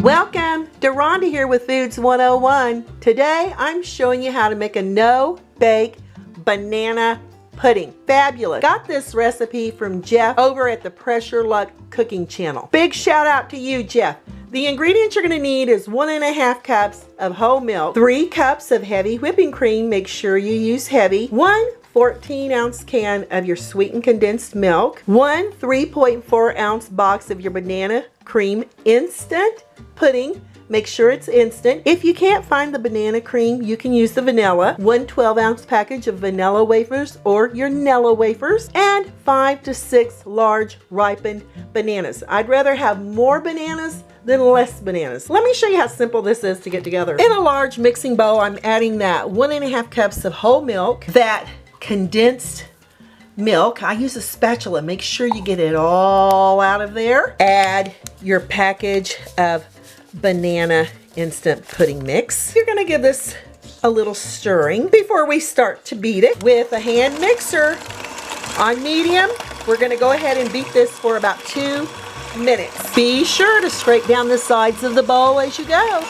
Welcome, Rhonda here with Foods 101. Today I'm showing you how to make a no-bake banana pudding. Fabulous. Got this recipe from Jeff over at the Pressure Luck Cooking Channel. Big shout out to you, Jeff. The ingredients you're going to need is 1.5 cups of whole milk, 3 cups of heavy whipping cream, make sure you use heavy, 1 14-ounce can of your sweetened condensed milk, 1 3.4-ounce box of your banana cream instant pudding. Make sure it's instant. If you can't find the banana cream, you can use the vanilla, 1 12-ounce package of vanilla wafers or your Nilla wafers, and 5 to 6 large ripened bananas. I'd rather have more bananas than less bananas. Let me show you how simple this is to get together. In a large mixing bowl, I'm adding that 1.5 cups of whole milk, that condensed milk. I use a spatula. Make sure you get it all out of there. Add your package of banana instant pudding mix. You're going to give this a little stirring before we start to beat it with a hand mixer on medium. We're going to go ahead and beat this for about 2 minutes. Be sure to scrape down the sides of the bowl as you go.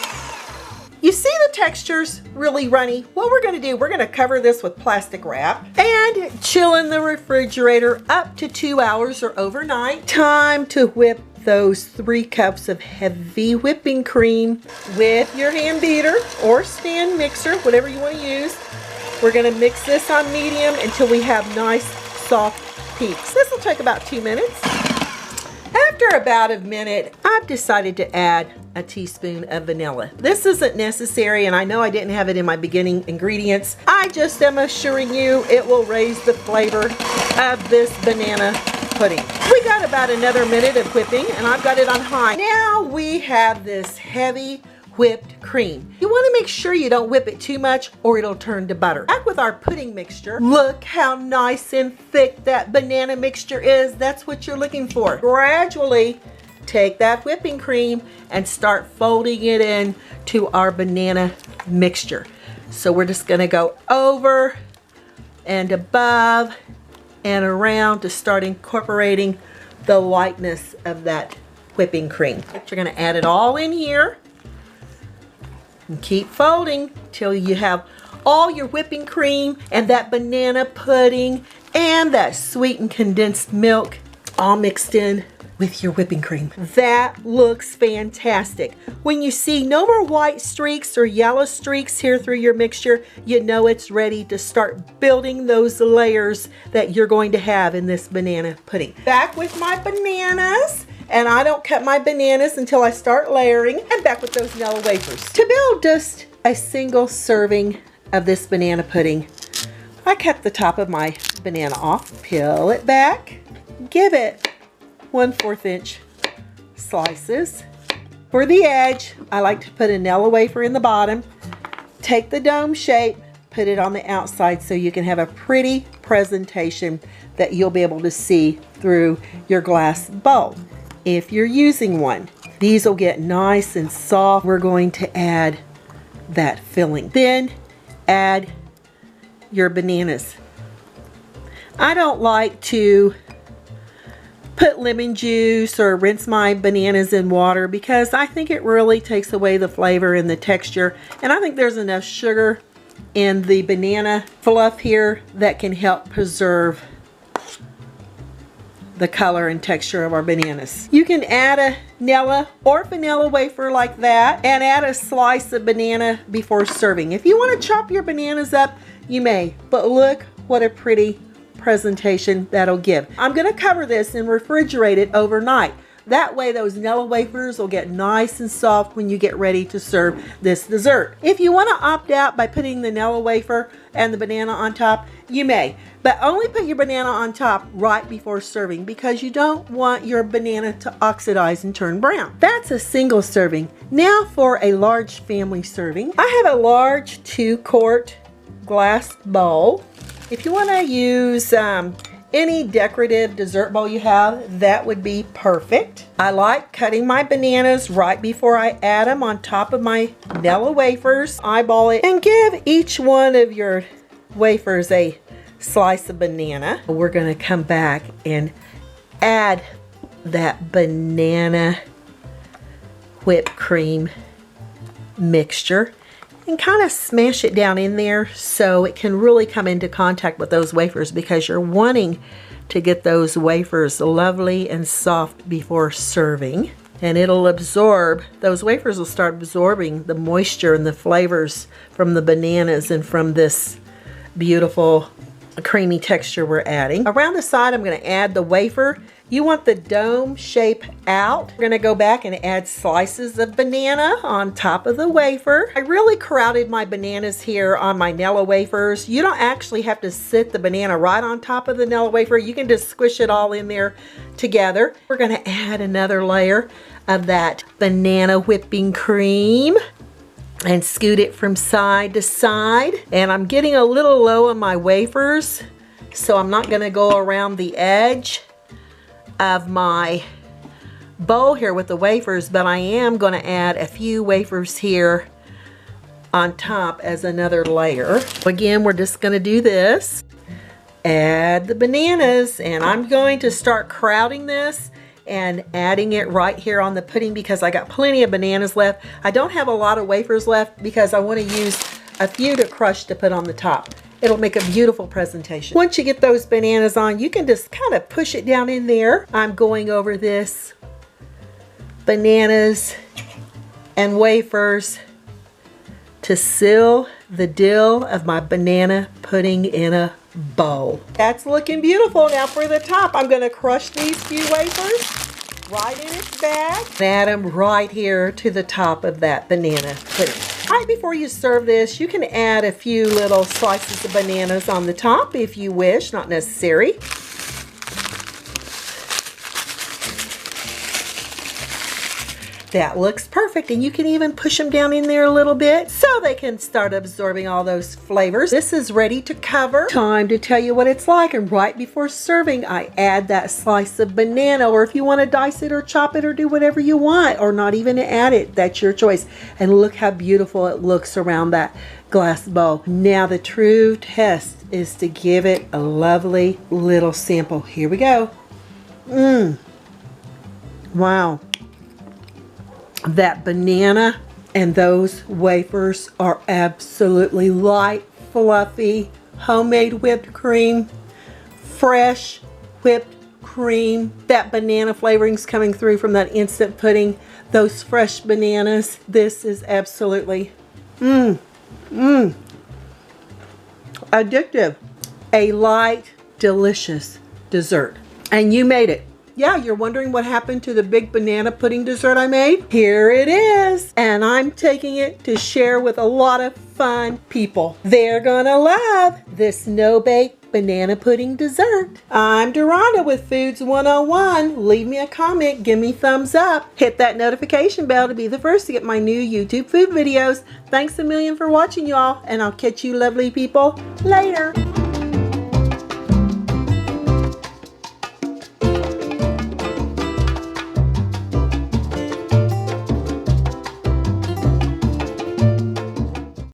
You see the texture's really runny. What we're going to do, we're going to cover this with plastic wrap and chill in the refrigerator up to 2 hours or overnight. Time to whip those 3 cups of heavy whipping cream with your hand beater or stand mixer, whatever you want to use. We're going to mix this on medium until we have nice soft peaks. This will take about 2 minutes. After about a minute, I've decided to add a teaspoon of vanilla. This isn't necessary, and I know I didn't have it in my beginning ingredients. I just am assuring you it will raise the flavor of this banana pudding. We got about another minute of whipping, and I've got it on high. Now we have this heavy whipped cream. You want to make sure you don't whip it too much or it'll turn to butter. Back with our pudding mixture. Look how nice and thick that banana mixture is. That's what you're looking for. Gradually take that whipping cream and start folding it in to our banana mixture. So we're just going to go over and above and around to start incorporating the lightness of that whipping cream. You're going to add it all in here. And keep folding till you have all your whipping cream and that banana pudding and that sweetened condensed milk all mixed in with your whipping cream. That looks fantastic. When you see no more white streaks or yellow streaks here through your mixture, you know it's ready to start building those layers that you're going to have in this banana pudding. Back with my bananas. And I don't cut my bananas until I start layering. And back with those Nilla wafers. To build just a single serving of this banana pudding, I cut the top of my banana off, peel it back, give it 1/4 inch slices. For the edge, I like to put a Nilla wafer in the bottom, take the dome shape, put it on the outside so you can have a pretty presentation that you'll be able to see through your glass bowl. If you're using one, these will get nice and soft. We're going to add that filling. Then add your bananas. I don't like to put lemon juice or rinse my bananas in water because I think it really takes away the flavor and the texture. And I think there's enough sugar in the banana fluff here that can help preserve the color and texture of our bananas. You can add a Nilla or vanilla wafer like that and add a slice of banana before serving. If you want to chop your bananas up, you may, but look what a pretty presentation that'll give. I'm going to cover this and refrigerate it overnight. That way those Nilla wafers will get nice and soft when you get ready to serve this dessert. If you want to opt out by putting the Nilla wafer and the banana on top, you may. But only put your banana on top right before serving because you don't want your banana to oxidize and turn brown. That's a single serving. Now for a large family serving. I have a large 2-quart glass bowl. If you want to use any decorative dessert bowl you have, that would be perfect. I like cutting my bananas right before I add them on top of my Nilla wafers. Eyeball it and give each one of your wafers a slice of banana. We're going to come back and add that banana whipped cream mixture and kind of smash it down in there so it can really come into contact with those wafers, because you're wanting to get those wafers lovely and soft before serving. And it'll absorb, those wafers will start absorbing the moisture and the flavors from the bananas and from this beautiful creamy texture we're adding. Around the side, I'm going to add the wafer. You want the dome shape out. We're going to go back and add slices of banana on top of the wafer. I really crowded my bananas here on my Nilla wafers. You don't actually have to sit the banana right on top of the Nilla wafer. You can just squish it all in there together. We're going to add another layer of that banana whipping cream and scoot it from side to side. And I'm getting a little low on my wafers, so I'm not going to go around the edge of my bowl here with the wafers, but I am going to add a few wafers here on top as another layer. Again, we're just going to do this. Add the bananas, and I'm going to start crowding this and adding it right here on the pudding because I got plenty of bananas left. I don't have a lot of wafers left because I want to use a few to crush to put on the top. It'll make a beautiful presentation. Once you get those bananas on, you can just kind of push it down in there. I'm going over this bananas and wafers to seal the dill of my banana pudding in a bowl. That's looking beautiful. Now for the top, I'm going to crush these few wafers right in its bag and add them right here to the top of that banana pudding. Right before you serve this, you can add a few little slices of bananas on the top if you wish, not necessary. That looks perfect, and you can even push them down in there a little bit so they can start absorbing all those flavors. This is ready to cover. Time to tell you what it's like, and right before serving, I add that slice of banana, or if you want to dice it or chop it or do whatever you want, or not even add it, that's your choice. And look how beautiful it looks around that glass bowl. Now the true test is to give it a lovely little sample. Here we go. Wow. That banana and those wafers are absolutely light, fluffy, homemade whipped cream, fresh whipped cream. That banana flavoring's coming through from that instant pudding. Those fresh bananas. This is absolutely addictive. A light, delicious dessert. And you made it. Yeah, you're wondering what happened to the big banana pudding dessert I made? Here it is. And I'm taking it to share with a lot of fun people. They're gonna love this no-bake banana pudding dessert. I'm Deronda with Foods 101. Leave me a comment, give me thumbs up. Hit that notification bell to be the first to get my new YouTube food videos. Thanks a million for watching, y'all, and I'll catch you lovely people later.